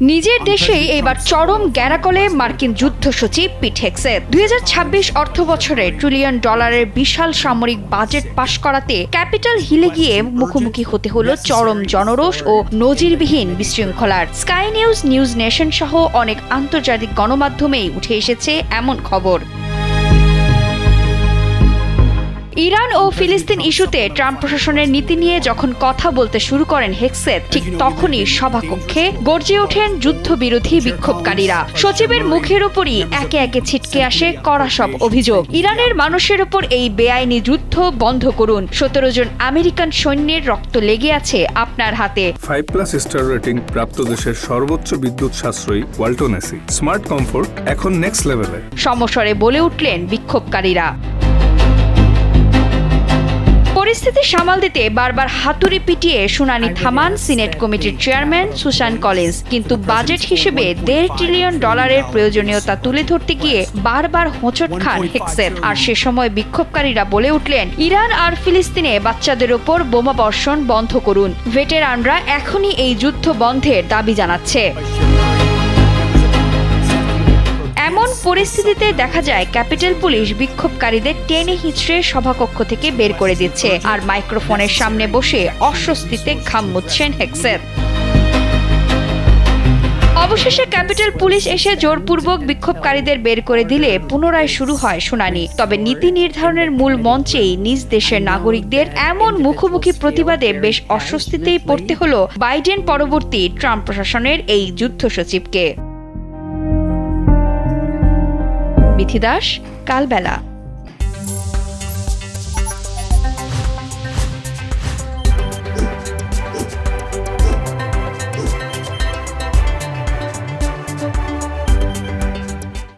নিজের দেশেই এবার চরম গ্যারাকলে মার্কিন যুদ্ধ সচিব পিট হেগসেথ 2026 অর্থ বছরে $1 ট্রিলিয়ন বিশাল সামরিক বাজেট পাশ করাতে ক্যাপিটাল হিলে গিয়ে মুখোমুখি হতে হলো চরম জনরোষ ও নজিরবিহীন বিশৃঙ্খলার। স্কাই নিউজ, নিউজ নেশন সহ অনেক আন্তর্জাতিক গণমাধ্যমেই উঠে এসেছে এমন খবর। ইরান ও ফিলিস্তিন ইস্যুতে ট্রাম্প প্রশাসনের নীতি নিয়ে যখন কথা বলতে শুরু করেন হেগসেথ, ঠিক তখনই সভাকক্ষে গর্জে ওঠেন যুদ্ধবিরোধী বিক্ষোভকারীরা। সচিবের মুখের উপরই একে একে ছিটকে আসে কড়া সব অভিযোগ। ইরানের মানুষের উপর এই বেআইনি যুদ্ধ বন্ধ করুন, 17 জন আমেরিকান সৈন্যের রক্ত লেগে আছে আপনার হাতে। 5+ স্টার রেটিং প্রাপ্ত দেশের সর্বোচ্চ বিদ্যুৎ সাশ্রয়ী ওয়ালটন এসি স্মার্ট কমফোর্ট এখন নেক্সট লেভেলে, সমস্বরে বলে উঠলেন বিক্ষোভকারীরা। পরিস্থিতি সামাল দিতে বারবার হাতুড়ি পিটিয়ে শুনানি থামান সিনেট কমিটির চেয়ারম্যান সুসান কলিন্স, কিন্তু বাজেট হিসেবে $1.5 ট্রিলিয়ন প্রয়োজনীয়তা তুলে ধরতে গিয়ে বারবার হোঁচট খান হেগসেথ। আর সে সময় বিক্ষোভকারীরা বলে উঠলেন, ইরান আর ফিলিস্তিনে বাচ্চাদের ওপর বোমা বর্ষণ বন্ধ করুন। ভেটেরানরা এখনই এই যুদ্ধ বন্ধের দাবি জানাচ্ছে। এমন পরিস্থিতিতে দেখা যায় ক্যাপিটাল পুলিশ বিক্ষোভকারীদের টেনে হিঁচড়ে সভাকক্ষ থেকে বের করে দিচ্ছে, আর মাইক্রোফোনের সামনে বসে অস্বস্তিতে ঘাম মুছছেন হেগসেথ। অবশেষে ক্যাপিটাল পুলিশ এসে জোরপূর্বক বিক্ষোভকারীদের বের করে দিলে পুনরায় শুরু হয় শুনানি। তবে নীতি নির্ধারণের মূল মঞ্চেই নিজ দেশের নাগরিকদের এমন মুখোমুখি প্রতিবাদে বেশ অস্বস্তিতেই পড়তে হলো বাইডেন পরবর্তী ট্রাম্প প্রশাসনের এই যুদ্ধ সচিবকে। বিথি দাস, কালবেলা।